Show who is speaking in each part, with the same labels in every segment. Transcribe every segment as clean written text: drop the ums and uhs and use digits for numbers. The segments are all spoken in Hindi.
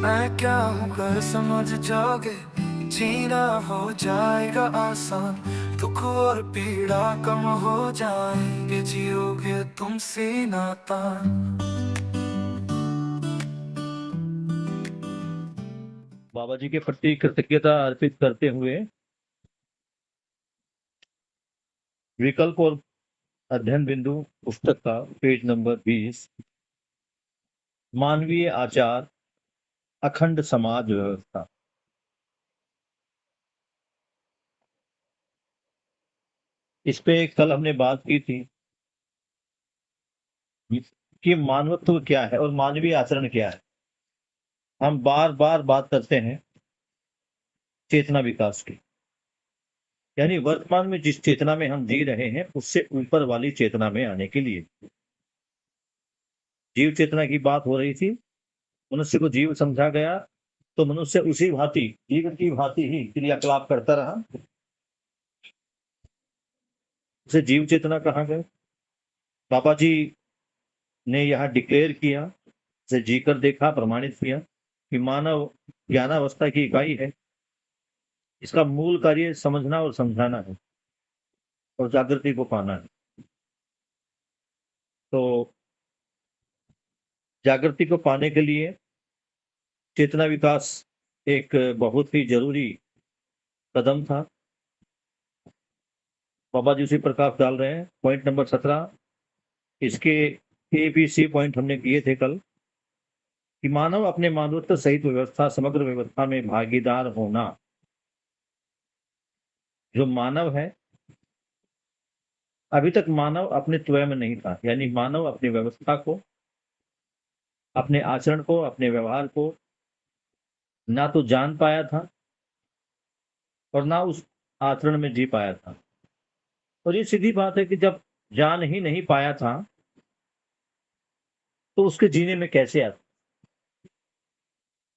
Speaker 1: मैं क्या हूँ कर समझ जाओगे, जीना हो जाएगा आसान, दुख और पीड़ा कम हो जाएंगे, जियोगे तुम सीना तान।
Speaker 2: बाबा जी के प्रति कृतज्ञता अर्पित करते हुए विकल्प और अध्ययन बिंदु पुस्तक का पेज नंबर 20, मानवीय आचार, अखंड समाज व्यवस्था। इस पे कल हमने बात की थी कि मानवत्व क्या है और मानवीय आचरण क्या है। हम बार बार बात करते हैं चेतना विकास की, यानी वर्तमान में जिस चेतना में हम जी रहे हैं उससे ऊपर वाली चेतना में आने के लिए। जीव चेतना की बात हो रही थी, मनुष्य को जीव समझा गया, तो मनुष्य उसी भांति जीव की भांति ही क्रियाकलाप करता रहा, उसे जीव चेतना कहा गया। बाबा जी ने यह डिक्लेयर किया, उसे जीकर देखा, प्रमाणित किया कि मानव ज्ञानावस्था की इकाई है। इसका मूल कार्य समझना और समझाना है और जागृति को पाना है। तो जागृति को पाने के लिए चेतना विकास एक बहुत ही जरूरी कदम था। बाबा जी उसी प्रकाश डाल रहे हैं। पॉइंट नंबर 17, इसके ABC पॉइंट हमने किए थे कल कि मानव अपने मानवत्व सहित व्यवस्था, समग्र व्यवस्था में भागीदार होना। जो मानव है, अभी तक मानव अपने त्वय में नहीं था, यानी मानव अपनी व्यवस्था को, अपने आचरण को, अपने व्यवहार को ना तो जान पाया था और ना उस आचरण में जी पाया था। और ये सीधी बात है कि जब जान ही नहीं पाया था तो उसके जीने में कैसे आता?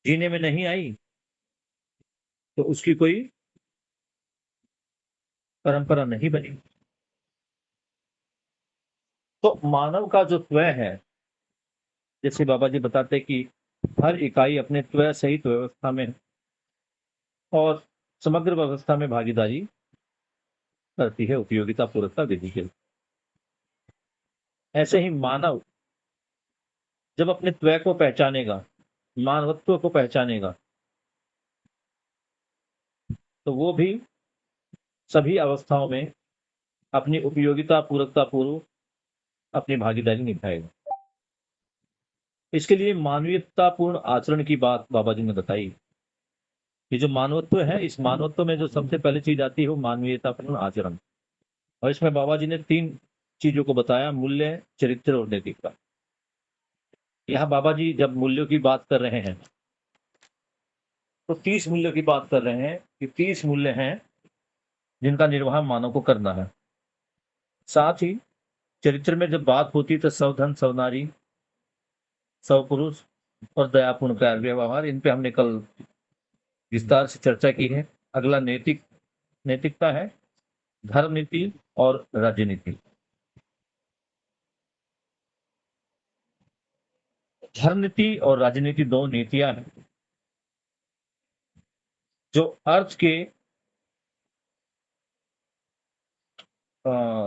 Speaker 2: जीने में नहीं आई तो उसकी कोई परंपरा नहीं बनी। तो मानव का जो त्वय है, जैसे बाबा जी बताते कि हर इकाई अपने त्वय सहित व्यवस्था में और समग्र व्यवस्था में भागीदारी करती है उपयोगिता पूर्वकता विधि के। ऐसे ही मानव जब अपने त्वय को पहचानेगा, मानवत्व को पहचानेगा, तो वो भी सभी अवस्थाओं में अपनी उपयोगिता पूर्वकता पूर्व अपनी भागीदारी निभाएगा। इसके लिए मानवीयतापूर्ण आचरण की बात बाबा जी ने बताई। ये जो मानवत्व है, इस मानवत्व में जो सबसे पहली चीज आती है वो मानवीयतापूर्ण आचरण। और इसमें बाबा जी ने 3 चीजों को बताया: मूल्य, चरित्र और नैतिकता। यहाँ बाबा जी जब मूल्यों की बात कर रहे हैं तो 30 मूल्यों की बात कर रहे हैं कि 30 मूल्य हैं जिनका निर्वाह मानव को करना है। साथ ही चरित्र में जब बात होती तो सवधन, सवनारी, सवपुरुष और दयापूर्ण प्यार व्यवहार, इन पे हमने कल विस्तार से चर्चा की है। अगला नैतिकता है, धर्म नीति और राजनीति। धर्म नीति और राजनीति दो नीतियां हैं जो अर्थ के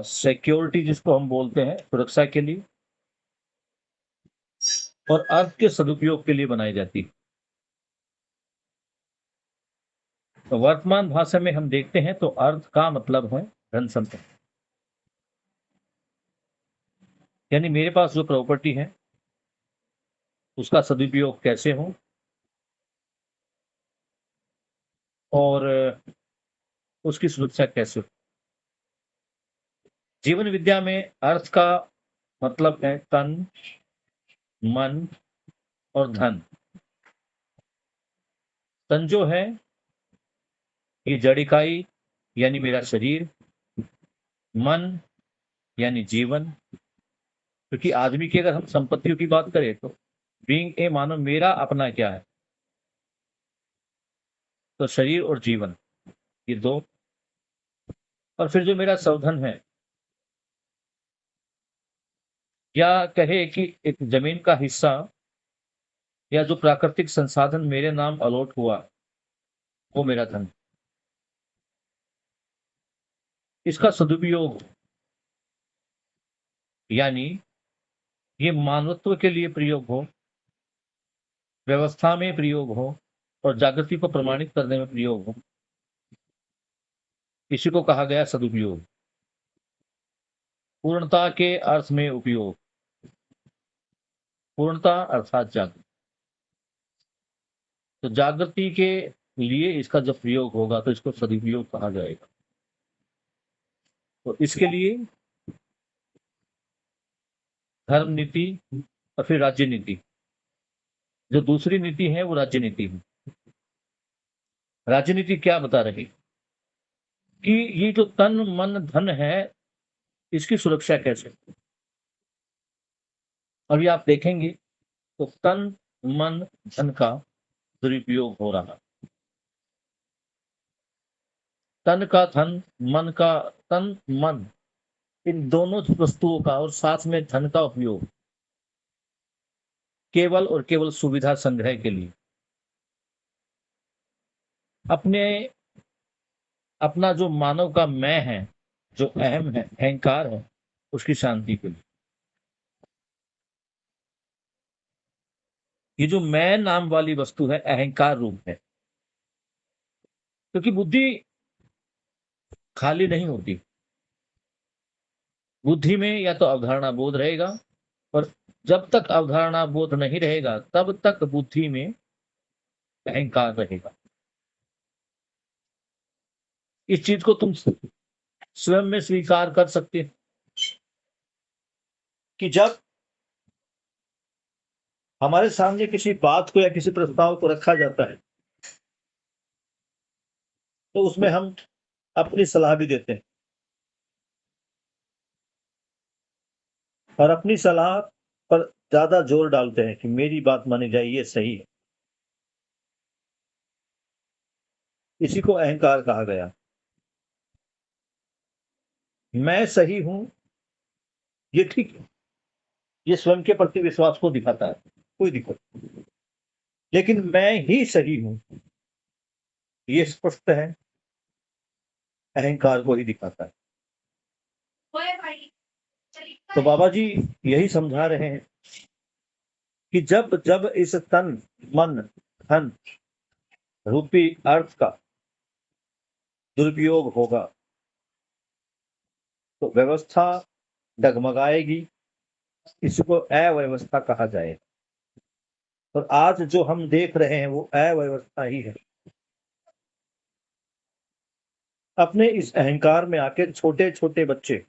Speaker 2: सिक्योरिटी, जिसको हम बोलते हैं सुरक्षा के लिए, और अर्थ के सदुपयोग के लिए बनाई जाती है। तो वर्तमान भाषा में हम देखते हैं तो अर्थ का मतलब है धन संपत्ति, यानी मेरे पास जो प्रॉपर्टी है उसका सदुपयोग कैसे हो और उसकी सुरक्षा कैसे हो। जीवन विद्या में अर्थ का मतलब है तन, मन और धन। तन जो है ये जड़ इकाई यानी मेरा शरीर, मन यानी जीवन। क्योंकि आदमी की अगर हम संपत्तियों की बात करें तो बीइंग ए मानो मेरा अपना क्या है, तो शरीर और जीवन, ये दो। और फिर जो मेरा संधन है, या कहे कि एक जमीन का हिस्सा या जो प्राकृतिक संसाधन मेरे नाम अलॉट हुआ वो मेरा धन। इसका सदुपयोग यानी ये मानवत्व के लिए प्रयोग हो, व्यवस्था में प्रयोग हो और जागृति को प्रमाणित करने में प्रयोग हो, इसी को कहा गया सदुपयोग। पूर्णता के अर्थ में उपयोग, पूर्णता अर्थात जागृति। तो जागृति के लिए इसका जब प्रयोग होगा तो इसको सदुपयोग कहा जाएगा। तो इसके लिए धर्म नीति और फिर राज्य नीति, जो दूसरी नीति है वो राज्य नीति है। राजनीति क्या बता रही कि ये जो तन मन धन है इसकी सुरक्षा कैसे। अभी आप देखेंगे तो तन मन धन का दुरुपयोग हो रहा। तन का धन, मन का तन मन, इन दोनों वस्तुओं का और साथ में धन का उपयोग केवल और केवल सुविधा संग्रह के लिए, अपना जो मानव का मैं है, जो अहम है, अहंकार है, उसकी शांति के लिए। ये जो मैं नाम वाली वस्तु है अहंकार रूप है, क्योंकि बुद्धि खाली नहीं होती। बुद्धि में या तो अवधारणा बोध रहेगा, और जब तक अवधारणा बोध नहीं रहेगा तब तक बुद्धि में अहंकार रहेगा। इस चीज को तुम स्वयं में स्वीकार कर सकते हो कि जब हमारे सामने किसी बात को या किसी प्रस्ताव को रखा जाता है तो उसमें हम अपनी सलाह भी देते हैं और अपनी सलाह पर ज्यादा जोर डालते हैं कि मेरी बात मानी जाए, ये सही है। इसी को अहंकार कहा गया। मैं सही हूं, ये ठीक है, ये स्वयं के प्रति विश्वास को दिखाता है, कोई दिक्कत नहीं। लेकिन मैं ही सही हूं, ये स्पष्ट है, अहंकार को ही दिखाता है। तो बाबा जी यही समझा रहे हैं कि जब जब इस तन मन धन रूपी अर्थ का दुरुपयोग होगा तो व्यवस्था डगमगाएगी, इसको अव्यवस्था कहा जाएगा। और आज जो हम देख रहे हैं वो अव्यवस्था ही है। अपने इस अहंकार में आके छोटे छोटे बच्चे,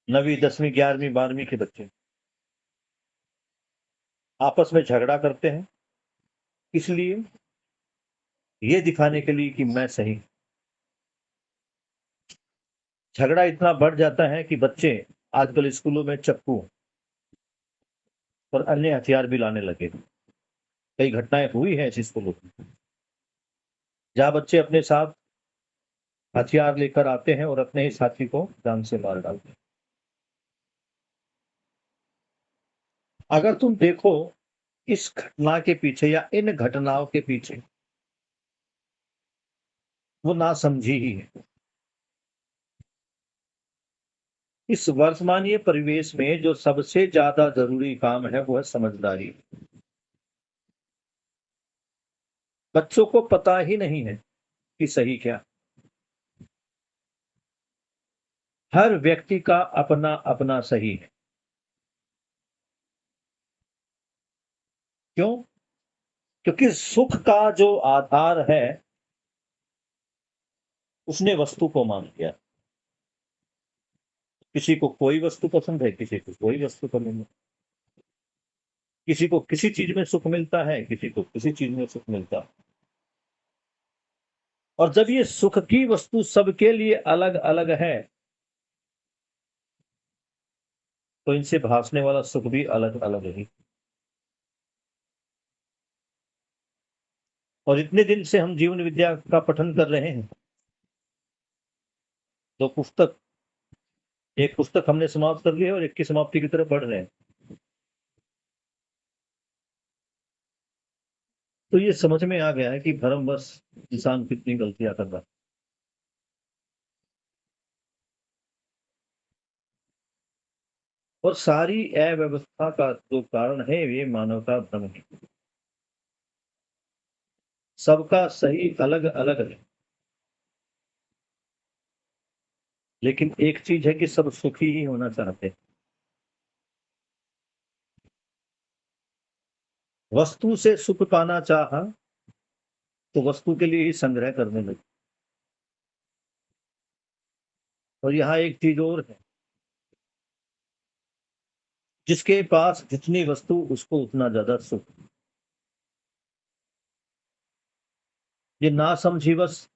Speaker 2: 9वीं 10वीं 11वीं 12वीं के बच्चे आपस में झगड़ा करते हैं, इसलिए ये दिखाने के लिए कि मैं सही। झगड़ा इतना बढ़ जाता है कि बच्चे आजकल स्कूलों में चाकू और अन्य हथियार भी लाने लगे। कई घटनाएं हुई हैं ऐसी स्कूलों में जहां बच्चे अपने साथ हथियार लेकर आते हैं और अपने ही साथी को जान से मार डालते हैं। अगर तुम देखो इस घटना के पीछे या इन घटनाओं के पीछे वो नासमझी ही है। इस वर्तमानीय परिवेश में जो सबसे ज्यादा जरूरी काम है वो है समझदारी। बच्चों को पता ही नहीं है कि सही क्या। हर व्यक्ति का अपना अपना सही है। क्यों? क्योंकि सुख का जो आधार है उसने वस्तु को मान लिया। किसी को कोई वस्तु पसंद है, किसी को कोई वस्तु पसंद है, किसी को किसी चीज में सुख मिलता है, किसी को किसी चीज में सुख मिलता है। और जब ये सुख की वस्तु सबके लिए अलग अलग है तो इनसे भासने वाला सुख भी अलग अलग है। और इतने दिन से हम जीवन विद्या का पठन कर रहे हैं, तो पुस्तक, एक पुस्तक हमने समाप्त कर ली है और एक की समाप्ति की तरफ बढ़ रहे हैं। तो ये समझ में आ गया है कि भ्रमवश इंसान कितनी गलतियां कर रहा है। और सारी अव्यवस्था का जो कारण है ये मानवता भ्रम है। सबका सही अलग अलग है, लेकिन एक चीज है कि सब सुखी ही होना चाहते हैं। वस्तु से सुख पाना चाहा तो वस्तु के लिए ही संग्रह करने लगे। और यहाँ एक चीज और है, जिसके पास जितनी वस्तु उसको उतना ज्यादा सुख। ये नासमझीवश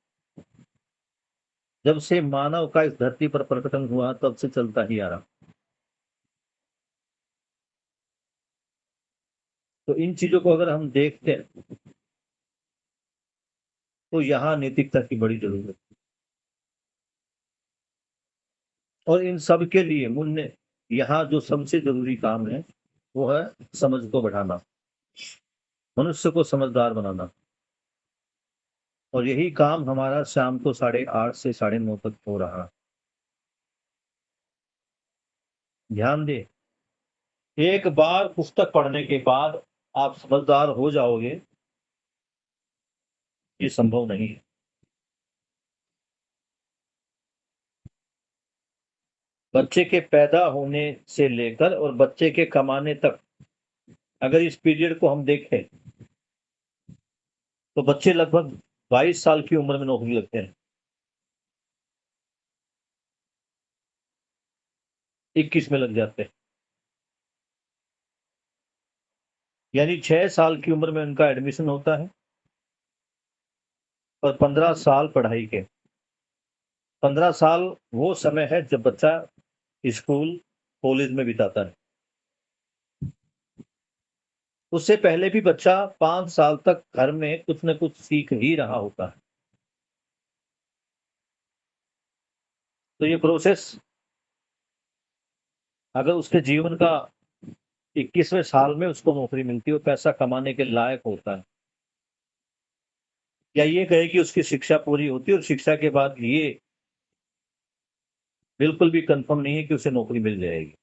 Speaker 2: जब से मानव का इस धरती पर प्रकटन हुआ तब से चलता ही आ रहा। तो इन चीजों को अगर हम देखते हैं तो यहाँ नैतिकता की बड़ी जरूरत है। और इन सब के लिए मुन्ने यहाँ जो सबसे जरूरी काम है वो है समझ को बढ़ाना, मनुष्य को समझदार बनाना। और यही काम हमारा शाम को 8:30 से 9:30 तक हो रहा है। ध्यान दे, एक बार पुस्तक पढ़ने के बाद आप समझदार हो जाओगे, ये संभव नहीं है। बच्चे के पैदा होने से लेकर और बच्चे के कमाने तक अगर इस पीरियड को हम देखें तो बच्चे लगभग 22 साल की उम्र में नौकरी लगते हैं, 21 में लग जाते हैं। यानी 6 साल की उम्र में उनका एडमिशन होता है और 15 साल पढ़ाई के। 15 साल वो समय है जब बच्चा स्कूल कॉलेज में बिताता है। उससे पहले भी बच्चा 5 साल तक घर में कुछ न कुछ सीख ही रहा होता है। तो ये प्रोसेस अगर उसके जीवन का 21वें साल में उसको नौकरी मिलती है और पैसा कमाने के लायक होता है, या ये कहे कि उसकी शिक्षा पूरी होती है और शिक्षा के बाद ये बिल्कुल भी कंफर्म नहीं है कि उसे नौकरी मिल जाएगी।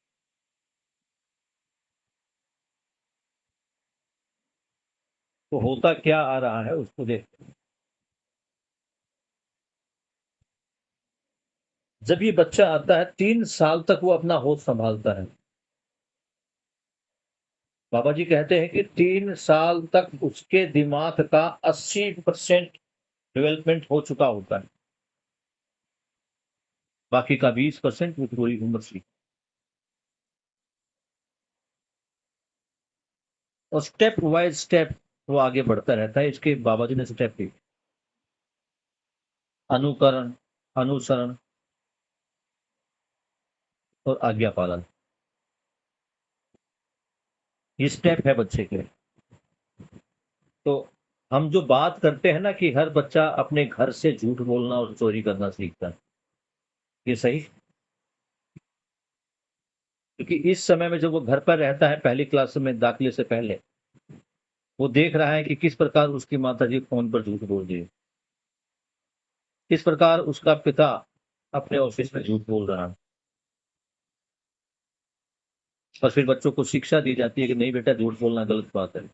Speaker 2: तो होता क्या आ रहा है उसको देखते हैं। जब ये बच्चा आता है 3 साल तक वो अपना होश संभालता है। बाबा जी कहते हैं कि 3 साल तक उसके दिमाग का 80% डेवलपमेंट हो चुका होता है, बाकी का 20% वो पूरी उम्र सीख। और स्टेप वाइज स्टेप वो आगे बढ़ता रहता है। इसके बाबा जी ने स्टेप लिखे, अनुकरण, अनुसरण और आज्ञा पालन, ये स्टेप है बच्चे के। तो हम जो बात करते हैं ना कि हर बच्चा अपने घर से झूठ बोलना और चोरी करना सीखता है, ये सही? क्योंकि इस समय में जब वो घर पर रहता है पहली क्लास में दाखिले से पहले, वो देख रहा है कि किस प्रकार उसकी माता जी फोन पर झूठ बोल रही है, किस प्रकार उसका पिता अपने ऑफिस में झूठ बोल रहा है। और फिर बच्चों को शिक्षा दी जाती है कि नहीं बेटा, झूठ बोलना गलत बात है।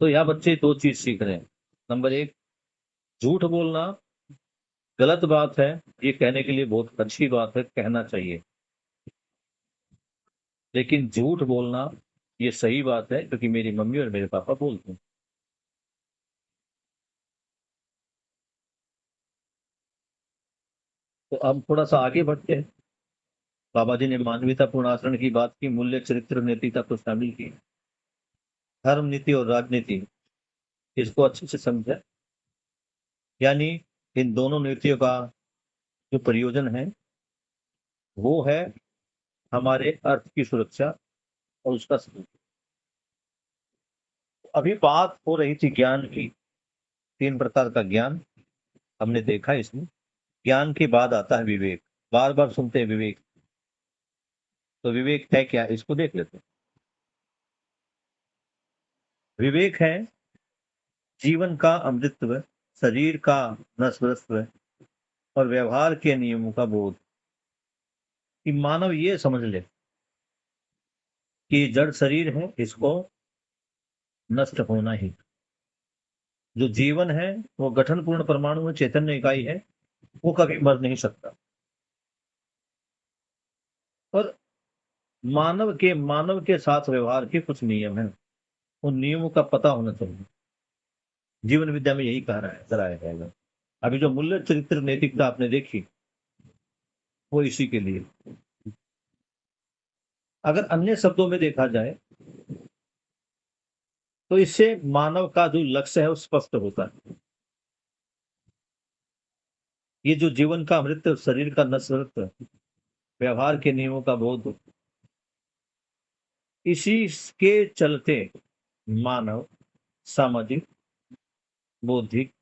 Speaker 2: तो यहाँ बच्चे 2 चीज सीख रहे हैं। नंबर 1, झूठ बोलना गलत बात है, ये कहने के लिए बहुत अच्छी बात है, कहना चाहिए। लेकिन झूठ बोलना ये सही बात है क्योंकि मेरी मम्मी और मेरे पापा बोलते हैं। तो अब थोड़ा सा आगे बढ़ते हैं। बाबा जी ने मानवीयतापूर्ण आचरण की बात की, मूल्य, चरित्र, नैतिकता को शामिल की, धर्म, नीति और राजनीति, इसको अच्छे से समझा। यानी इन दोनों नीतियों का जो प्रयोजन है वो है हमारे अर्थ की सुरक्षा और उसका सबूत। अभी बात हो रही थी ज्ञान की, 3 प्रकार का ज्ञान हमने देखा इसमें। ज्ञान के बाद आता है विवेक। बार बार सुनते हैं विवेक, तो विवेक है क्या, इसको देख लेते हैं। विवेक है जीवन का अमृतत्व, शरीर का नश्वरत्व और व्यवहार के नियमों का बोध। कि मानव ये समझ ले कि जड़ शरीर है, इसको नष्ट होना ही। जो जीवन है वो गठनपूर्ण परमाणु में चैतन्य इकाई है, वो कभी मर नहीं सकता। और मानव के साथ व्यवहार के कुछ नियम हैं, उन नियमों का पता होना चाहिए। जीवन विद्या में यही कह रहा है, कराया जाएगा। अभी जो मूल्य, चरित्र, नैतिकता आपने देखी, वो इसी के लिए। अगर अन्य शब्दों में देखा जाए तो इससे मानव का जो लक्ष्य है वो स्पष्ट होता है। ये जो जीवन का अमृत, शरीर का नश्वरत्व, व्यवहार के नियमों का बोध, इसी के चलते मानव सामाजिक, बौद्धिक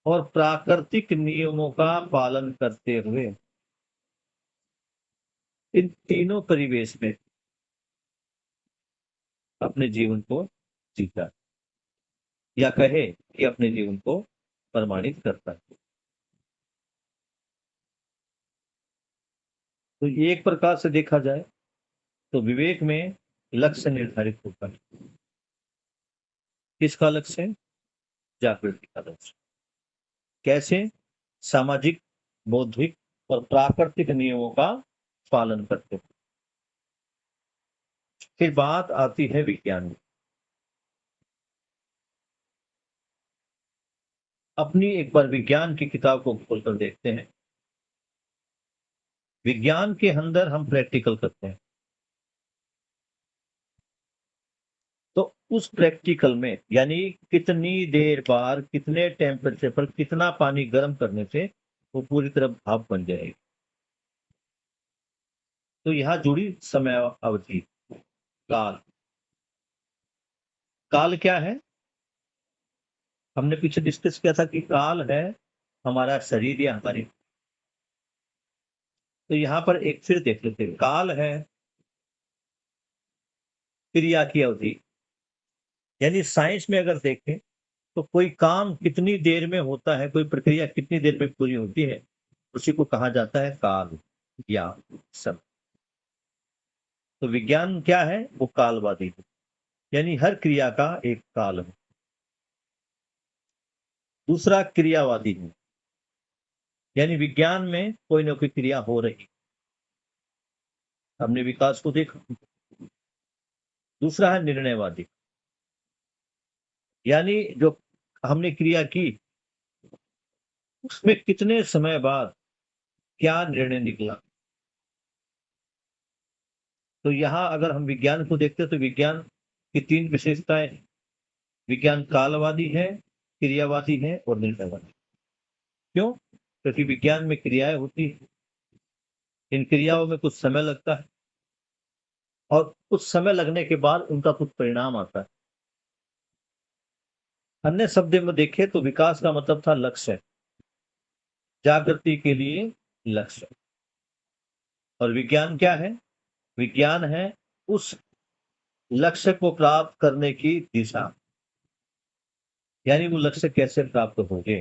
Speaker 2: और प्राकृतिक नियमों का पालन करते हुए इन तीनों परिवेश में अपने जीवन को जीता, या कहे कि अपने जीवन को प्रमाणित करता है। तो एक प्रकार से देखा जाए तो विवेक में लक्ष्य निर्धारित होता है। किसका लक्ष्य? जागृति का लक्ष्य। कैसे? सामाजिक, बौद्धिक और प्राकृतिक नियमों का पालन करते हुए। फिर बात आती है विज्ञान की। अपनी एक बार विज्ञान की किताब को खोलकर देखते हैं। विज्ञान के अंदर हम प्रैक्टिकल करते हैं, तो उस प्रैक्टिकल में यानी कितनी देर बाद, कितने टेम्परेचर पर, कितना पानी गर्म करने से वो पूरी तरह भाप बन जाएगी। तो यहाँ जुड़ी समय अवधि, काल। काल क्या है? हमने पीछे डिस्कस किया था कि काल है हमारा शरीर या हमारी। तो यहाँ पर एक फिर देख लेते हैं। काल है क्रिया की अवधि। यानी साइंस में अगर देखें तो कोई काम कितनी देर में होता है, कोई प्रक्रिया कितनी देर में पूरी होती है, उसी को कहा जाता है काल या समय। तो विज्ञान क्या है? वो कालवादी है, यानी हर क्रिया का एक काल है। दूसरा क्रियावादी है, यानी विज्ञान में कोई ना कोई क्रिया हो रही। हमने विकास को देखा। दूसरा है निर्णयवादी, यानी जो हमने क्रिया की उसमें कितने समय बाद क्या निर्णय निकला। तो यहाँ अगर हम विज्ञान को देखते हैं तो विज्ञान की तीन विशेषताएं। विज्ञान कालवादी है, क्रियावादी है और निर्णयवादी। क्यों? क्योंकि विज्ञान में क्रियाएं होती है, इन क्रियाओं में कुछ समय लगता है और कुछ समय लगने के बाद उनका कुछ परिणाम आता है। अन्य शब्द में देखें तो विकास का मतलब था लक्ष्य, जागृति के लिए लक्ष्य। और विज्ञान क्या है? विज्ञान है उस लक्ष्य को प्राप्त करने की दिशा, यानी वो लक्ष्य कैसे प्राप्त होंगे।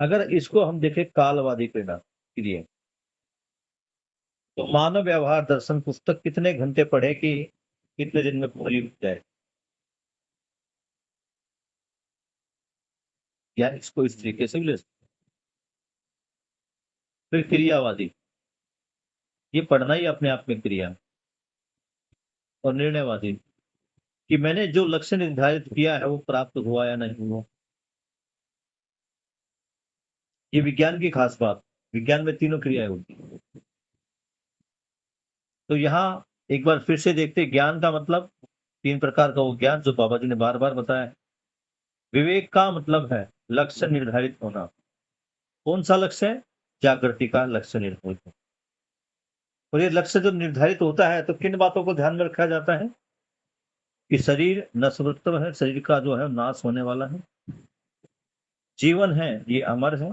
Speaker 2: अगर इसको हम देखें कालवादी क्रिया, तो मानव व्यवहार दर्शन पुस्तक कितने घंटे पढ़े कि कितने दिन में पूरी हो जाए, या इसको इस तरीके से भी ले सकते। फिर क्रियावादी, ये पढ़ना ही अपने आप में क्रिया। और निर्णयवादी, कि मैंने जो लक्ष्य निर्धारित किया है वो प्राप्त हुआ या नहीं हुआ। ये विज्ञान की खास बात। विज्ञान में तीनों क्रियाएं होती हैं। तो यहाँ एक बार फिर से देखते, ज्ञान का मतलब तीन प्रकार का वो ज्ञान जो बाबा जी ने बार बार बताया। विवेक का मतलब है लक्ष्य निर्धारित होना। कौन सा लक्ष्य है? जागृति का लक्ष्य निर्धारित होना। और ये लक्ष्य जो निर्धारित होता है तो किन बातों को ध्यान में रखा जाता है? कि शरीर नश्वरत्व है, शरीर का जो है नाश होने वाला है। जीवन है ये अमर है,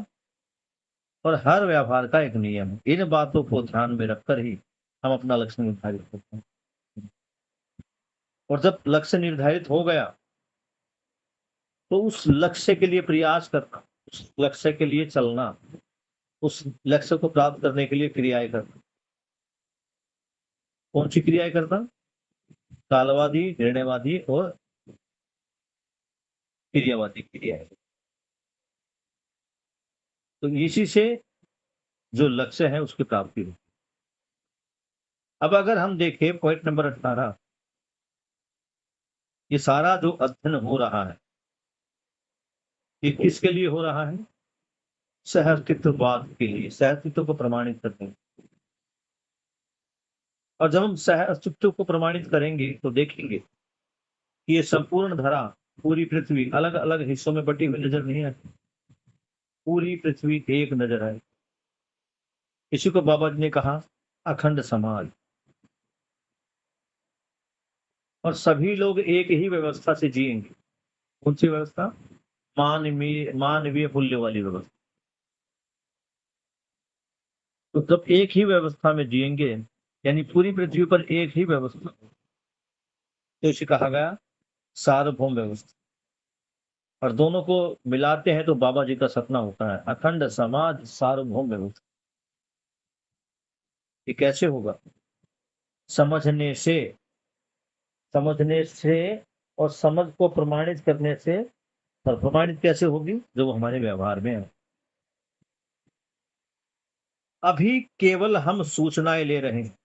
Speaker 2: और हर व्यवहार का एक नियम है। इन बातों को ध्यान में रखकर ही हम अपना लक्ष्य निर्धारित करते हैं। और जब लक्ष्य निर्धारित हो गया तो उस लक्ष्य के लिए प्रयास करना, उस लक्ष्य के लिए चलना, उस लक्ष्य को प्राप्त करने के लिए क्रियाएं करना। कौन सी क्रियाएं करना? कालवादी, निर्णयवादी और क्रियावादी क्रियाएं। तो इसी से जो लक्ष्य है उसकी प्राप्ति होती है। अब अगर हम देखें पॉइंट नंबर 18, ये सारा जो अध्ययन हो रहा है ये किसके लिए हो रहा है? सहअस्तित्ववाद के लिए, सहअस्तित्व को प्रमाणित करने। और जब हम सहअस्तित्व को प्रमाणित करेंगे तो देखेंगे कि ये संपूर्ण धरा, पूरी पृथ्वी अलग अलग हिस्सों में बटी हुई नजर नहीं आती, पूरी पृथ्वी एक नजर आए। इसी को बाबा जी ने कहा अखंड समाज। और सभी लोग एक ही व्यवस्था से जिएंगे। कौन सी व्यवस्था? मानवीय मूल्य वाली व्यवस्था। तो जब एक ही व्यवस्था में जिएंगे, यानी पूरी पृथ्वी पर एक ही व्यवस्था, तो इसे कहा गया सार्वभौम व्यवस्था। और दोनों को मिलाते हैं तो बाबा जी का सपना होता है अखंड समाज सार्वभौम व्यवस्था। ये कैसे होगा? समझने से, समझने से और समझ को प्रमाणित करने से। और प्रमाणित कैसे होगी? जो हमारे व्यवहार में है। अभी केवल हम सूचनाएं ले रहे हैं।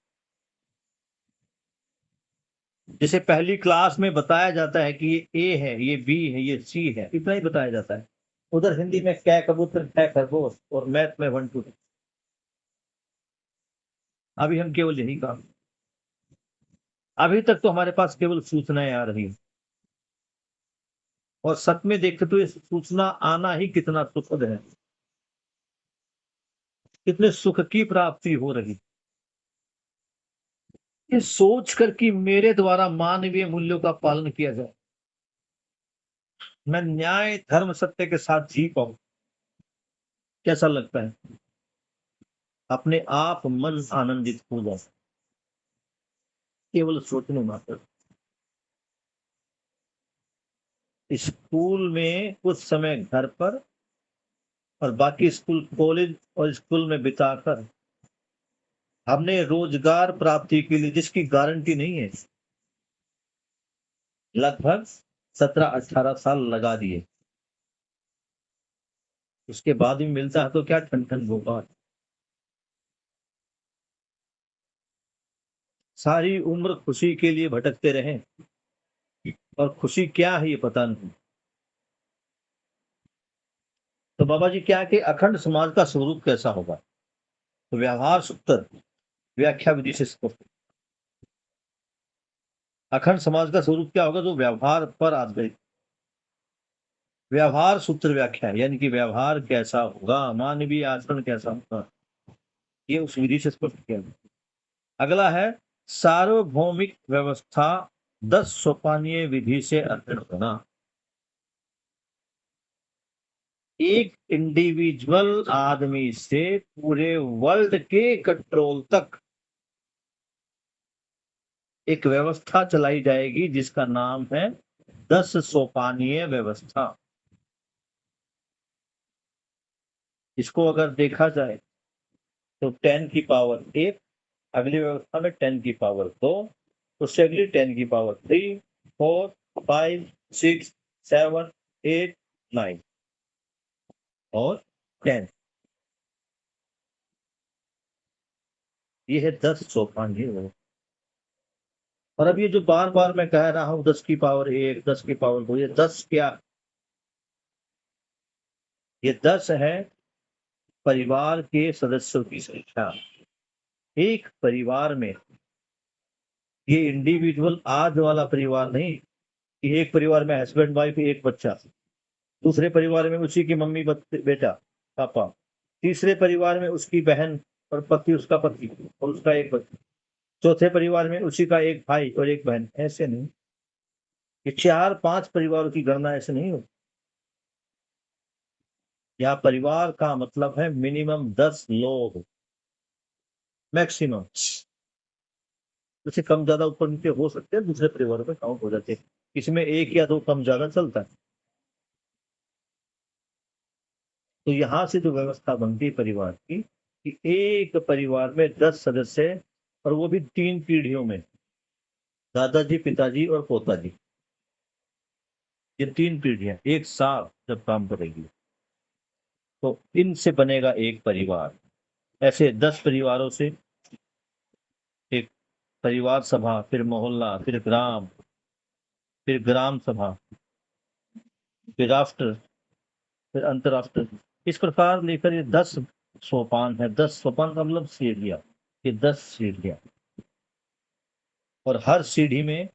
Speaker 2: जैसे पहली क्लास में बताया जाता है कि ये ए है, ये बी है, ये सी है, इतना ही बताया जाता है। उधर हिंदी में कै कबूतर कै खरगोश, और मैथ में 1 2 3। अभी हम केवल यही काम, अभी तक तो हमारे पास केवल सूचनाएं आ रही हैं। और सच में देखें तो ये सूचना आना ही कितना सुखद है, कितने सुख की प्राप्ति हो रही। ये सोच कर कि मेरे द्वारा मानवीय मूल्यों का पालन किया जाए, मैं न्याय धर्म सत्य के साथ जी पाऊं, कैसा लगता है? अपने आप मन आनंदित हो जाए केवल सोचने मात्र। स्कूल में कुछ समय घर पर और बाकी स्कूल, कॉलेज और स्कूल में बिताकर हमने रोजगार प्राप्ति के लिए, जिसकी गारंटी नहीं है, लगभग 17-18 साल लगा दिए। उसके बाद भी मिलता है तो क्या ठन ठन भोपाल। सारी उम्र खुशी के लिए भटकते रहे और खुशी क्या है ये पता नहीं। तो बाबा जी क्या कि अखंड समाज का स्वरूप कैसा होगा? तो व्यवहार सूत्र व्याख्या विधि से स्पष्ट। अखंड समाज का स्वरूप क्या होगा? जो व्यवहार पर आधारित, व्यवहार सूत्र व्याख्या, यानी कि व्यवहार कैसा होगा, मानवीय आचरण कैसा होगा, ये उस विधि से स्पष्ट किया गया। अगला है सार्वभौमिक व्यवस्था 10 सोपानीय विधि से अध्ययन होना। एक इंडिविजुअल आदमी से पूरे वर्ल्ड के कंट्रोल तक एक व्यवस्था चलाई जाएगी जिसका नाम है 10 सोपानीय व्यवस्था। इसको अगर देखा जाए तो 10 की पावर 1, अगली व्यवस्था में 10 की पावर 2, उससे अगली 10 की पावर 3, 4, 5, 6, 7, 8, 9 और 10। ये है 10 सोपानीय व्यवस्था। और अब ये जो बार बार मैं कह रहा हूं 10 की पावर 1, 10 की पावर 2, ये 10 क्या? ये 10 है परिवार के सदस्यों की संख्या। एक परिवार में, ये इंडिविजुअल आज वाला परिवार नहीं कि एक परिवार में हस्बैंड वाइफ एक बच्चा, दूसरे परिवार में उसी की मम्मी बेटा पापा, तीसरे परिवार में उसकी बहन और पति, उसका पति और उसका एक बच्चा, चौथे परिवार में उसी का एक भाई और एक बहन। ऐसे नहीं, ये 4-5 परिवारों की गणना ऐसे नहीं होती। यहाँ परिवार का मतलब है मिनिमम 10 लोग, मैक्सिमम। जैसे कम ज्यादा ऊपर नीचे हो सकते हैं, दूसरे परिवारों में काउंट हो जाते हैं, इसमें एक या दो कम ज्यादा चलता है। तो यहाँ से जो व्यवस्था बनती है परिवार की कि एक परिवार में 10 सदस्य, और वो भी 3 पीढ़ियों में, दादाजी, पिताजी और पोताजी, ये 3 पीढ़ियां एक साथ जब काम करेगी तो इनसे बनेगा एक परिवार। ऐसे 10 परिवारों से एक परिवार सभा, फिर मोहल्ला, फिर ग्राम, फिर ग्राम सभा, फिर राष्ट्र, फिर अंतरराष्ट्र। इस प्रकार लेकर ये 10 सोपान है। 10 सोपान का मतलब सीढ़ियां, ये 10 सीढ़ियां, और हर सीढ़ी में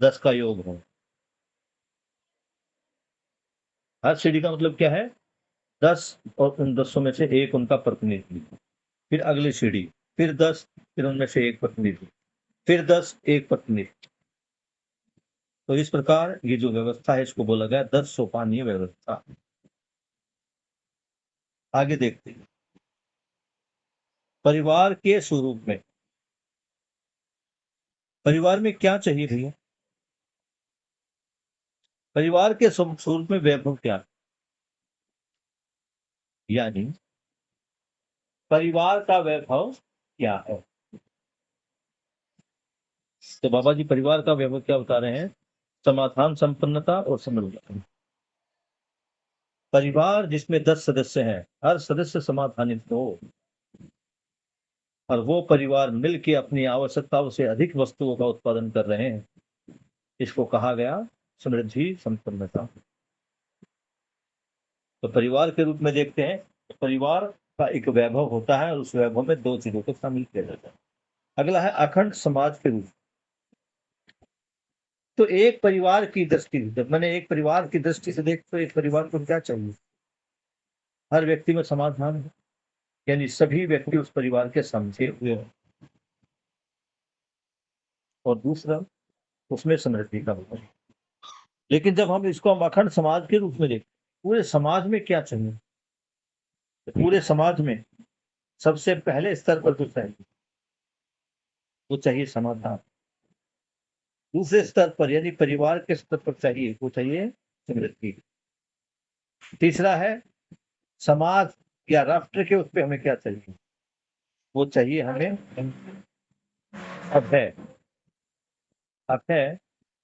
Speaker 2: 10 का योग हो। हर सीढ़ी का मतलब क्या है? 10, और उन 10 में से एक उनका प्रतिनिधि, फिर अगली सीढ़ी, फिर 10, फिर उनमें से एक प्रतिनिधि, फिर 10, एक प्रतिनिधि। तो इस प्रकार ये जो व्यवस्था है इसको बोला गया 10 सोपानीय व्यवस्था। आगे देखते हैं परिवार के स्वरूप में। परिवार में क्या चाहिए भैया? परिवार के स्वरूप में वैभव क्या, यानी परिवार का वैभव क्या है? तो बाबा जी परिवार का वैभव क्या बता रहे हैं? समाधान, संपन्नता और समृद्धि। परिवार जिसमें 10 सदस्य हैं, हर सदस्य समाधानित हो, और वो परिवार मिलकर अपनी आवश्यकताओं से अधिक वस्तुओं का उत्पादन कर रहे हैं, इसको कहा गया समृद्धि, संपन्नता। तो परिवार के रूप में देखते हैं तो परिवार का एक वैभव होता है, और उस वैभव में 2 चीजों को शामिल किया जाता है। अगला है अखंड समाज के रूप। तो एक परिवार की दृष्टि, जब मैंने एक परिवार की दृष्टि से देख, तो एक परिवार को क्या चाहिए? हर व्यक्ति में समाधान है, यानी सभी व्यक्ति उस परिवार के समझे हुए हैं। और दूसरा, उसमें समृद्धि का होता है। लेकिन जब हम इसको अखंड समाज के रूप में देखते, पूरे समाज में क्या चाहिए? पूरे समाज में सबसे पहले स्तर पर जो चाहिए वो चाहिए समाधान। दूसरे स्तर पर यानी परिवार के स्तर पर चाहिए वो चाहिए समृद्धि। तीसरा है समाज या राष्ट्र के उस पर हमें क्या चाहिए? वो चाहिए हमें अभय। अभय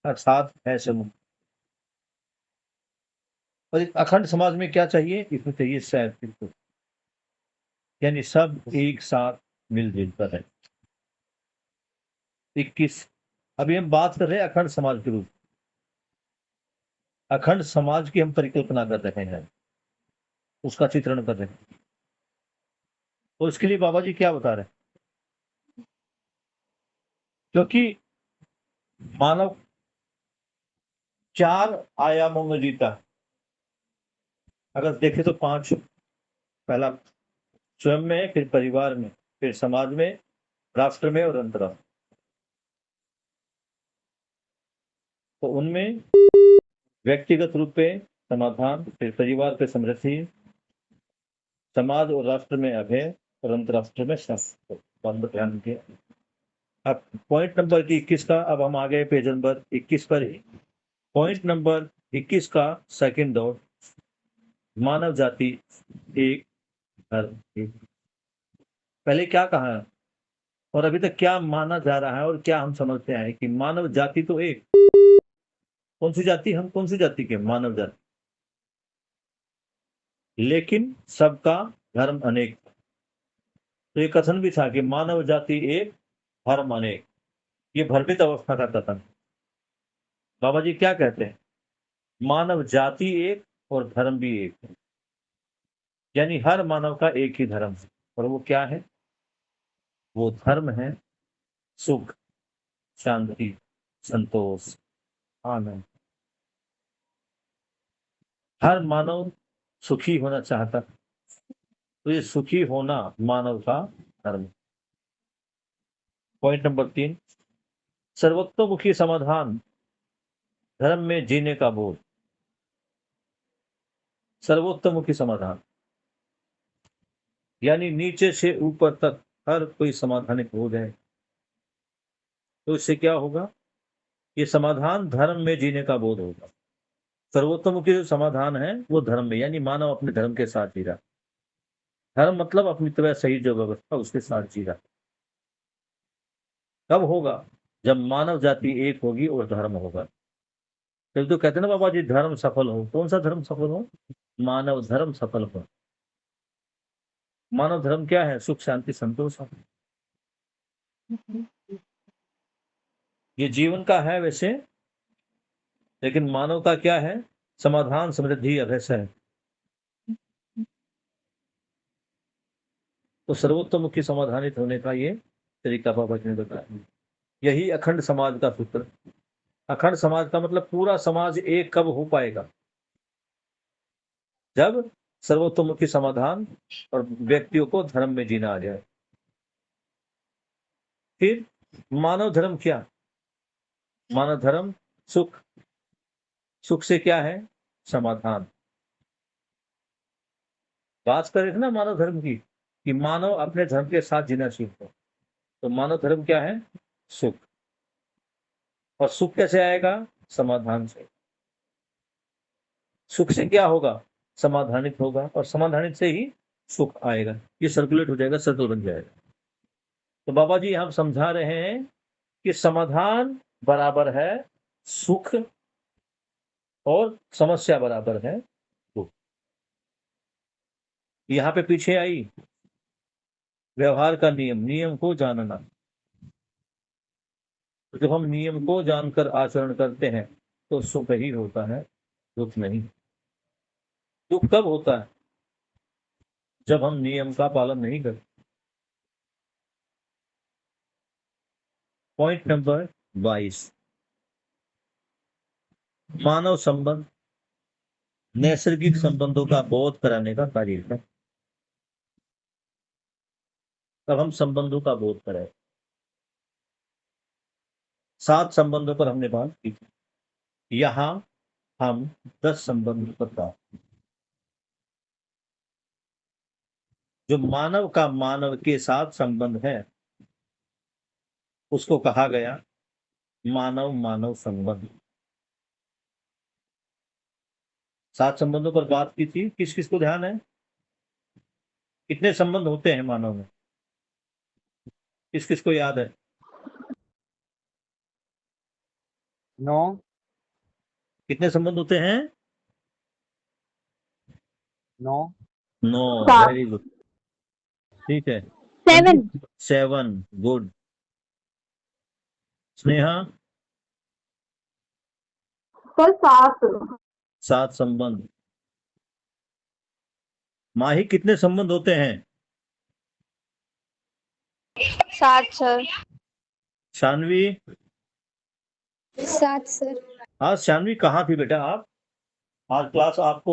Speaker 2: अर्थात भय से मुक्त। और इस अखंड समाज में क्या चाहिए? इसमें चाहिए सहअस्तित्व, यानी सब एक साथ मिलजुल कर रहे। 21, अभी हम बात कर रहे हैं अखंड समाज के रूप। अखंड समाज की हम परिकल्पना कर रहे हैं, उसका चित्रण कर रहे हैं। तो इसके लिए बाबा जी क्या बता रहे हैं? क्योंकि मानव 4 आयामों में जीता है। अगर देखें तो 5, पहला स्वयं में, फिर परिवार में, फिर समाज में, राष्ट्र में और अंतरराष्ट्र। तो उनमें व्यक्तिगत रूप पे समाधान, फिर परिवार पे समृद्धि, समाज और राष्ट्र में अभय, और अंतरराष्ट्र में शांति। ध्यान दिया। अब पॉइंट नंबर 21 का, अब हम आ गए पेज नंबर 21 पर ही। पॉइंट नंबर 21 का सेकंड दौर, मानव जाति एक, धर्म एक। पहले क्या कहा है और अभी तक क्या माना जा रहा है और क्या हम समझते हैं कि मानव जाति तो एक। कौन सी जाति? हम कौन सी जाति के? मानव जाति। लेकिन सबका धर्म अनेक। तो ये कथन भी था कि मानव जाति एक, धर्म अनेक। ये भ्रमित अवस्था का कथन। बाबा जी क्या कहते हैं? मानव जाति एक और धर्म भी एक है, यानी हर मानव का एक ही धर्म है। और वो क्या है? वो धर्म है सुख, शांति, संतोष, आनंद। हर मानव सुखी होना चाहता, तो ये सुखी होना मानव का धर्म। पॉइंट नंबर 3, सर्वतोमुखी समाधान, धर्म में जीने का बोध। सर्वोत्तमुखी समाधान यानी नीचे से ऊपर तक हर कोई समाधानिक बोध है। तो इससे क्या होगा? ये समाधान धर्म में जीने का बोध होगा। सर्वोत्तम के जो समाधान है वो धर्म में, यानी मानव अपने धर्म के साथ जी रहा। धर्म मतलब अपनी तरह सही जो व्यवस्था उसके साथ जी रहा। कब होगा? जब मानव जाति एक होगी और धर्म होगा। तभी तो कहते हैं ना बाबा जी, धर्म सफल हो। कौन सा धर्म सफल हो? मानव धर्म सफल हो। मानव धर्म क्या है? सुख शांति संतोष। ये जीवन का है वैसे, लेकिन मानव का क्या है? समाधान समृद्धि अभय। तो सर्वोत्तमुखी समाधानित होने का ये तरीका बाबा जी ने बताया। यही अखंड समाज का सूत्र। अखंड समाज का मतलब पूरा समाज एक कब हो पाएगा? जब सर्वोत्तमुखी समाधान और व्यक्तियों को धर्म में जीना आ जाए। फिर मानव धर्म क्या? मानव धर्म सुख। सुख से क्या है? समाधान। बात कर रहे थे ना मानव धर्म की, कि मानव अपने धर्म के साथ जीना सीखो। तो मानव धर्म क्या है? सुख। और सुख कैसे आएगा? समाधान से। सुख से क्या होगा? समाधानित होगा, और समाधानित से ही सुख आएगा। ये सर्कुलेट हो जाएगा, सर्कल बन जाएगा। तो बाबा जी हम समझा रहे हैं कि समाधान बराबर है सुख, और समस्या बराबर है दुख। यहाँ पे पीछे आई व्यवहार का नियम, नियम को जानना। तो जब हम नियम को जानकर आचरण करते हैं तो सुख ही होता है, दुख नहीं। दुख कब होता है? जब हम नियम का पालन नहीं करते। पॉइंट नंबर 22, मानव संबंध नैसर्गिक संबंधों का बोध कराने का कार्य है। तब हम संबंधों का बोध करें। 7 संबंधों पर हमने बात की थी। यहां हम 10 संबंधों पर बात। जो मानव का मानव के साथ संबंध है उसको कहा गया मानव मानव संबंध। 7 संबंधों पर बात की थी। किस किस को ध्यान है? कितने संबंध होते हैं मानव में? किस किस को याद है?
Speaker 3: 9।
Speaker 2: कितने संबंध होते हैं?
Speaker 3: 9।
Speaker 2: 9।
Speaker 4: सात।
Speaker 2: वेरी गुड, ठीक है।
Speaker 4: 7।
Speaker 2: 7, गुड। स्नेहा?
Speaker 4: सर 7।
Speaker 2: 7 संबंध। माही कितने संबंध होते हैं?
Speaker 4: 7 सर।
Speaker 2: शानवी?
Speaker 4: 7 सर।
Speaker 2: आज शानवी कहाँ थी बेटा आप? आज क्लास आपको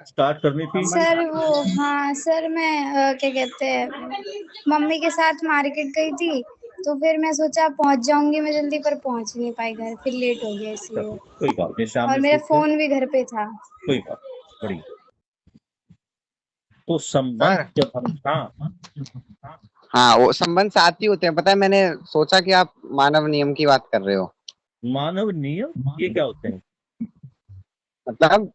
Speaker 2: स्टार्ट करनी थी।
Speaker 4: सर वो हाँ सर मैं क्या कहते हैं मम्मी के साथ मार्केट गई थी, तो फिर मैं सोचा पहुंच जाऊंगी मैं जल्दी, पर पहुंच नहीं पाई घर, फिर लेट हो गया इसलिए।
Speaker 2: कोई बात नहीं, शाम
Speaker 4: और
Speaker 2: में
Speaker 4: मेरा
Speaker 2: सीखते हैं।
Speaker 4: फोन भी घर पे था।
Speaker 2: कोई बात नहीं, बढ़िया। तो संबंध जब हम
Speaker 3: हाँ, वो संबंध 7 ही होते हैं। पता है, मैंने सोचा कि आप मानव नियम की बात कर रहे हो।
Speaker 2: मानव नियम ये क्या होते हैं?
Speaker 3: मतलब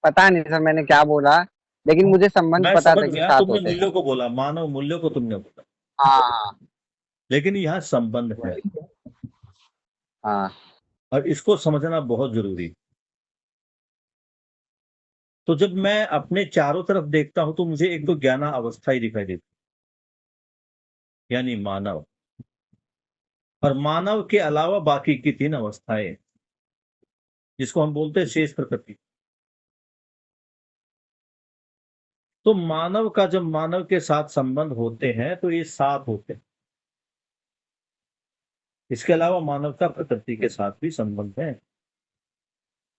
Speaker 3: पता नहीं सर मैंने क्या बोला, लेकिन मुझे संबंध
Speaker 2: मैं
Speaker 3: पता
Speaker 2: समझ
Speaker 3: था कि
Speaker 2: गया,
Speaker 3: 7
Speaker 2: तुमने
Speaker 3: होते हैं।
Speaker 2: मूल्यों को बोला, मानव मूल्यों को तुमने बोला,
Speaker 3: हाँ
Speaker 2: लेकिन यह संबंध है
Speaker 3: हाँ
Speaker 2: और इसको समझना बहुत जरूरी है। तो जब मैं अपने चारों तरफ देखता हूं तो मुझे एक तो ज्ञाना अवस्था ही दिखाई देती, यानी मानव। और मानव के अलावा बाकी की 3 अवस्थाएं, जिसको हम बोलते हैं शेष प्रकृति। तो मानव का जब मानव के साथ संबंध होते हैं तो ये 7 होते हैं। इसके अलावा मानव का प्रकृति के साथ भी संबंध है।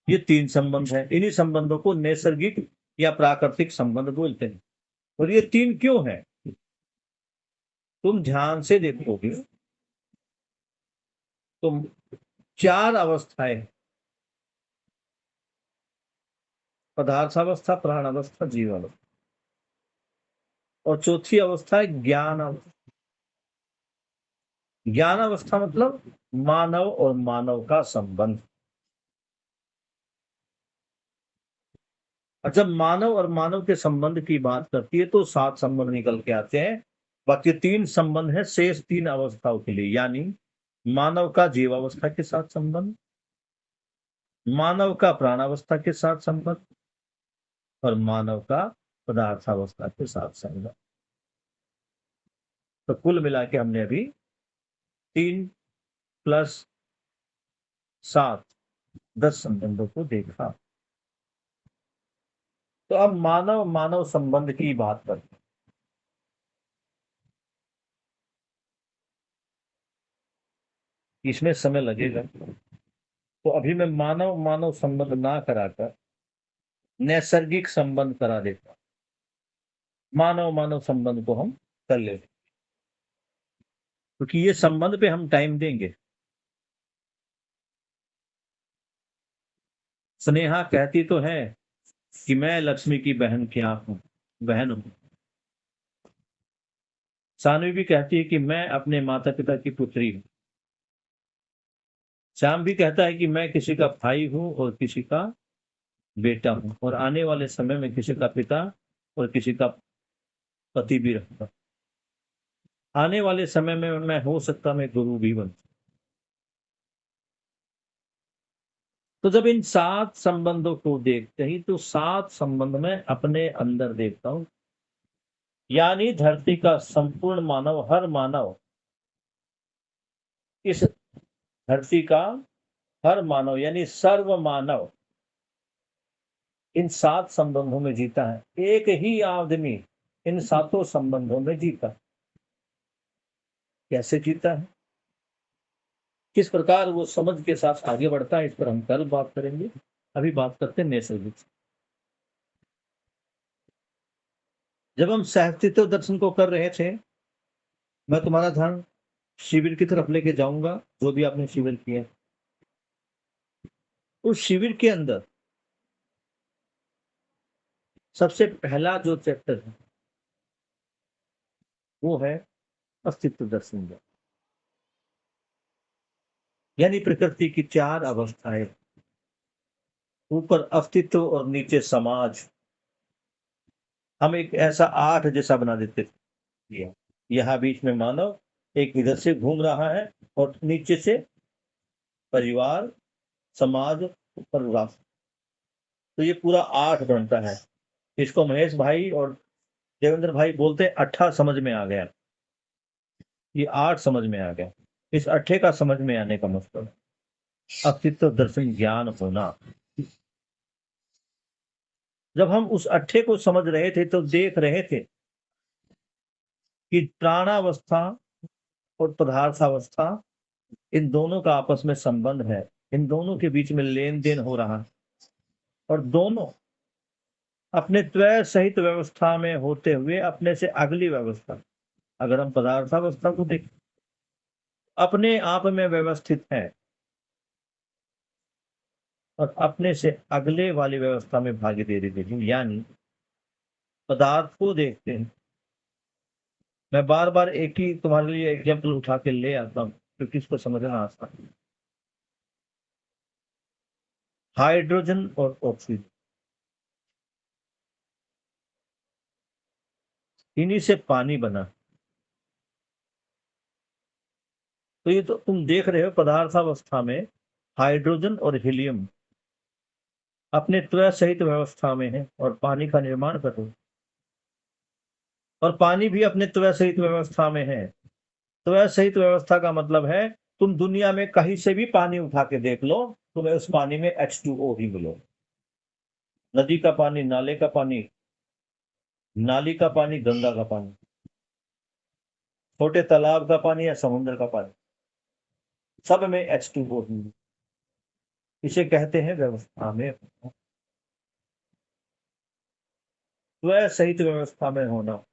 Speaker 2: ये 3 संबंध है। इन्हीं संबंधों को नैसर्गिक या प्राकृतिक संबंध बोलते हैं। और ये 3 क्यों है? तुम ध्यान से देखोगे तो 4 अवस्थाएं, पदार्थावस्था, प्राण अवस्था, जीव अवस्था, और चौथी अवस्था है ज्ञान अवस्था। ज्ञान अवस्था मतलब मानव और मानव का संबंध। और जब मानव और मानव के संबंध की बात करती है तो 7 संबंध निकल के आते हैं। बाकी 3 संबंध है शेष 3 अवस्थाओं के लिए, यानी मानव का जीवावस्था के साथ संबंध, मानव का प्राणावस्था के साथ संबंध और मानव का पदार्थावस्था के साथ संबंध। तो कुल मिला के हमने अभी 3 + 7 10 संबंधों को देखा। तो अब मानव मानव संबंध की बात करते हैं। इसमें समय लगेगा, तो अभी मैं मानव मानव संबंध ना कराकर नैसर्गिक संबंध करा देता। मानव मानव संबंध को हम कर लेते, क्योंकि ये संबंध पे हम टाइम देंगे। स्नेहा कहती तो है कि मैं लक्ष्मी की बहन हूं। सानवी भी कहती है कि मैं अपने माता पिता की पुत्री हूं। श्याम भी कहता है कि मैं किसी का भाई हूं और किसी का बेटा हूं, और आने वाले समय में किसी का पिता और किसी का पति भी रहूंगा। आने वाले समय में मैं हो सकता मैं गुरु भी बनूं। तो जब इन 7 संबंधों को देखते ही तो 7 संबंध में अपने अंदर देखता हूं, यानी धरती का संपूर्ण मानव, हर मानव, इस धरती का हर मानव यानी सर्व मानव इन 7 संबंधों में जीता है। एक ही आदमी इन 7 संबंधों में जीता। कैसे जीता है, किस प्रकार वो समझ के साथ आगे बढ़ता है, इस पर हम कल बात करेंगे। अभी बात करते हैं नैसर्गिक। जब हम सहस्तित्व दर्शन को कर रहे थे, मैं तुम्हारा ध्यान शिविर की तरफ लेके जाऊंगा, जो भी आपने शिविर किया। उस शिविर के अंदर सबसे पहला जो चैप्टर है वो है अस्तित्व दर्शन, यानी प्रकृति की 4 अवस्थाएं, ऊपर अस्तित्व और नीचे समाज। हम एक ऐसा 8 जैसा बना देते थे। यहाँ बीच में मानव एक इधर से घूम रहा है और नीचे से परिवार, समाज, ऊपर राष्ट्र। तो ये पूरा 8 बनता है। इसको महेश भाई और देवेंद्र भाई बोलते हैं 8 समझ में आ गया। ये 8 समझ में आ गया। इस 8 का समझ में आने का मतलब अस्तित्व दर्शन ज्ञान होना। जब हम उस 8 को समझ रहे थे तो देख रहे थे कि प्राणावस्था और पदार्थावस्था, इन दोनों का आपस में संबंध है, इन दोनों के बीच में लेन देन हो रहा है, और दोनों अपने त्वय सहित व्यवस्था में होते हुए अपने से अगली व्यवस्था, अगर हम पदार्थावस्था को देखें, अपने आप में व्यवस्थित है और अपने से अगले वाली व्यवस्था में भागीदारी देती। यानी पदार्थ को देखते हैं। मैं बार बार एक ही तुम्हारे लिए एग्जाम्पल उठा के ले आता हूं क्योंकि इसको समझना आसान है। हाइड्रोजन और ऑक्सीजन, इन्हीं से पानी बना। तो ये तो तुम देख रहे हो पदार्थावस्था में हाइड्रोजन और हीलियम अपने त्वय सहित व्यवस्था में है और पानी का निर्माण कर रहे, और पानी भी अपने त्वय सहित व्यवस्था में है। त्वय सहित व्यवस्था का मतलब है तुम दुनिया में कहीं से भी पानी उठा के देख लो, तुम्हें उस पानी में H2O ही मिलो। नदी का पानी, नाले का पानी, नाली का पानी, गंगा का पानी, छोटे तालाब का पानी या समुद्र का पानी, सब में H2O ही। इसे कहते हैं व्यवस्था में, त्वय सहित व्यवस्था में होना।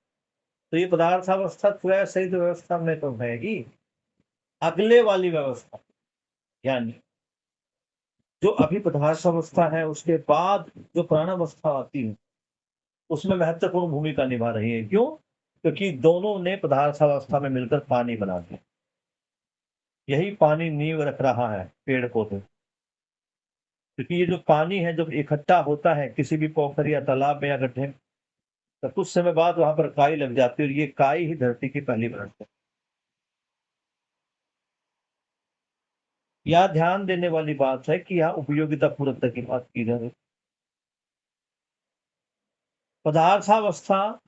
Speaker 2: तो ये पदार्थावस्था त्वय सहित व्यवस्था में तो है ही, अगले वाली व्यवस्था यानी जो अभी पदार्थावस्था है उसके बाद जो प्राणावस्था आती है उसमें महत्वपूर्ण भूमिका निभा रही है। क्यों? क्योंकि दोनों ने पदार्थावस्था में मिलकर पानी बना दिया। यही पानी नींव रख रहा है पेड़ पौधे, क्योंकि ये जो पानी है जब इकट्ठा होता है किसी भी पोखर या तालाब में या गड्ढे में, तो कुछ समय बाद वहां पर काई लग जाती है, और ये काई ही धरती की पहली परत है। यहाँ ध्यान देने वाली बात है कि यहाँ उपयोगिता पूरकता की बात की जा रही है। पदार्थावस्था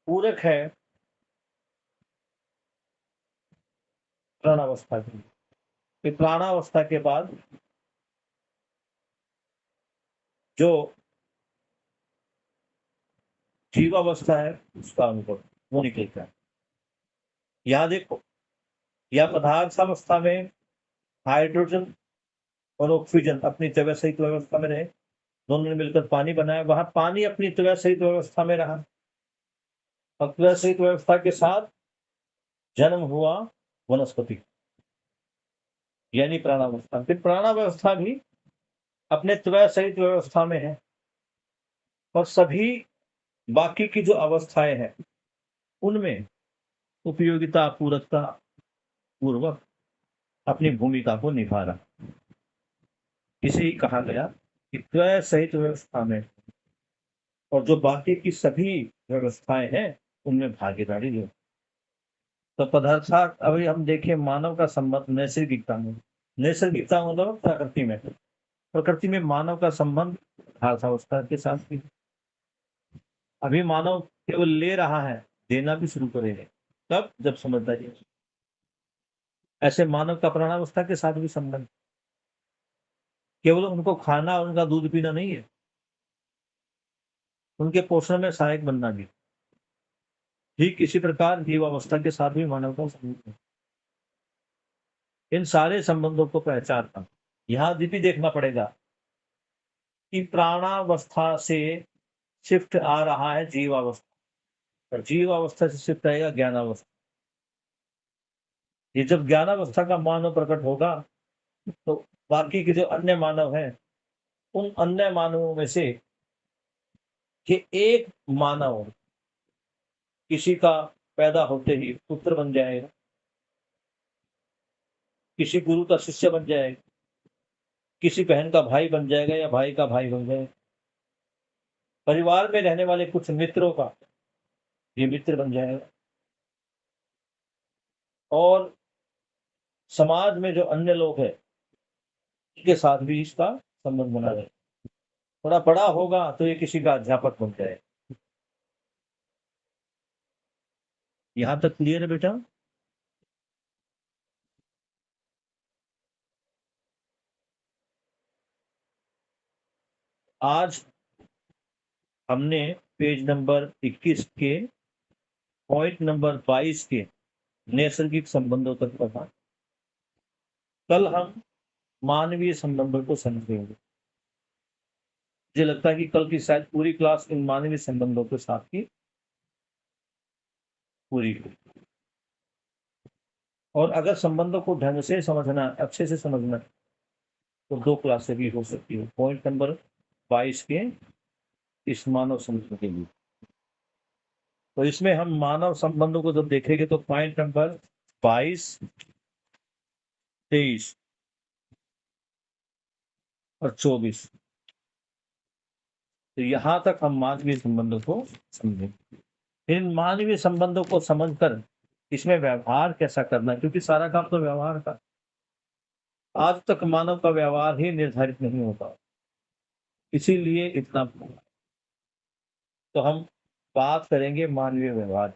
Speaker 2: पूरक है प्राणावस्था की। फिर प्राणावस्था के बाद जो जीवावस्था है उसका अनुभव वो निकलता है। यहाँ देखो, या पदार्थावस्था में हाइड्रोजन और ऑक्सीजन अपनी जगह सहित व्यवस्था में रहे, दोनों ने मिलकर पानी बनाया, वहां पानी अपनी जगह सहित व्यवस्था में रहा, और त्वया सहित व्यवस्था के साथ जन्म हुआ वनस्पति यानी प्राणावस्था। फिर प्राणावस्था भी अपने त्वया सहित व्यवस्था में है, और सभी बाकी की जो अवस्थाएं हैं उनमें उपयोगिता पूरकता पूर्वक अपनी भूमिका को निभा रहा। इसे ही कहा गया कि त्वया सहित व्यवस्था में और जो बाकी की सभी व्यवस्थाएं हैं उनमें भागीदारी है। तो पदार्था अभी हम देखें मानव का संबंध नैसर्गिकता में, नैसर्गिकता मतलब प्रकृति में, प्रकृति में मानव का संबंध पदार्थावस्था के साथ भी। अभी मानव केवल ले रहा है, देना भी शुरू करेगा तब जब समझदारी है। ऐसे मानव का प्राणावस्था के साथ भी संबंध, केवल उनको खाना और उनका दूध पीना नहीं है, उनके पोषण में सहायक बनना भी। ठीक इसी प्रकार जीवावस्था के साथ भी मानव का संबंध है। इन सारे संबंधों को पहचानना, यहाँ भी देखना पड़ेगा कि प्राणावस्था से शिफ्ट आ रहा है जीवावस्था, और जीवावस्था से शिफ्ट आएगा ज्ञानावस्था। ये जब ज्ञानावस्था का मानव प्रकट होगा तो बाकी के जो अन्य मानव हैं उन अन्य मानवों में से कि एक मानव किसी का पैदा होते ही पुत्र बन जाएगा, किसी गुरु का शिष्य बन जाएगा, किसी बहन का भाई बन जाएगा या भाई का भाई बन जाएगा, परिवार में रहने वाले कुछ मित्रों का ये मित्र बन जाएगा, और समाज में जो अन्य लोग हैं उनके साथ भी इसका संबंध बना रहे। थोड़ा बड़ा होगा तो ये किसी का अध्यापक बन जाए। यहां तक क्लियर है बेटा? आज हमने पेज नंबर 21 के पॉइंट नंबर 22 के नैसर्गिक संबंधों तक पढ़ा। कल हम मानवीय संबंधों को समझेंगे। मुझे लगता है कि कल की शायद पूरी क्लास इन मानवीय संबंधों के साथ की पूरी होगी। और अगर संबंधों को ढंग से समझना, अच्छे से समझना, तो 2 क्लासें भी हो सकती है। पॉइंट नंबर 22 के इस मानव संबंध के लिए, तो इसमें हम मानव संबंधों को जब देखेंगे तो पॉइंट नंबर 22, 23 और 24, तो यहां तक हम मानवीय संबंधों को समझेंगे। इन मानवीय संबंधों को समझकर इसमें व्यवहार कैसा करना है, क्योंकि सारा काम तो व्यवहार का। आज तक मानव का व्यवहार ही निर्धारित नहीं होता, इसीलिए इतना। तो हम बात करेंगे मानवीय व्यवहार।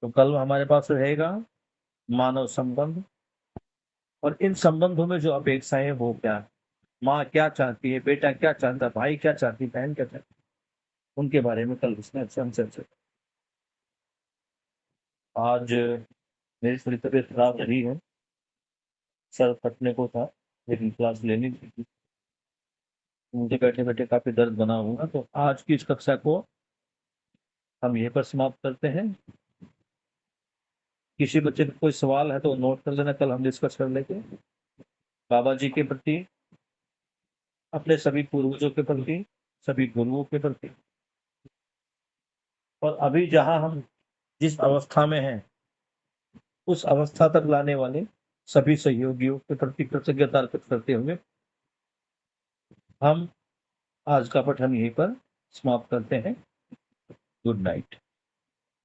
Speaker 2: तो कल हमारे पास रहेगा मानव संबंध, और इन संबंधों में जो अपेक्षाएं वो क्या है, माँ क्या चाहती है, बेटा क्या चाहता है, भाई क्या चाहती है, बहन क्या चाहती है, उनके बारे में कल इसमें अच्छा हम चर्चा। आज मेरी थोड़ी तबीयत खराब रही है, सर फटने को था, लेकिन क्लास लेनी थी, मुझे बैठे बैठे काफी दर्द बना हुआ। तो आज की इस कक्षा को हम यहीं पर समाप्त करते हैं। किसी बच्चे को कोई सवाल है तो नोट कर लेना, कल हम डिस्कस कर लेंगे। बाबा जी के प्रति, अपने सभी पूर्वजों के प्रति, सभी गुरुओं के प्रति, और अभी जहां हम जिस अवस्था में हैं उस अवस्था तक लाने वाले सभी सहयोगियों के प्रति कृतज्ञता अर्पित करते हुए हम आज का पठन यहीं पर समाप्त करते हैं। Good night.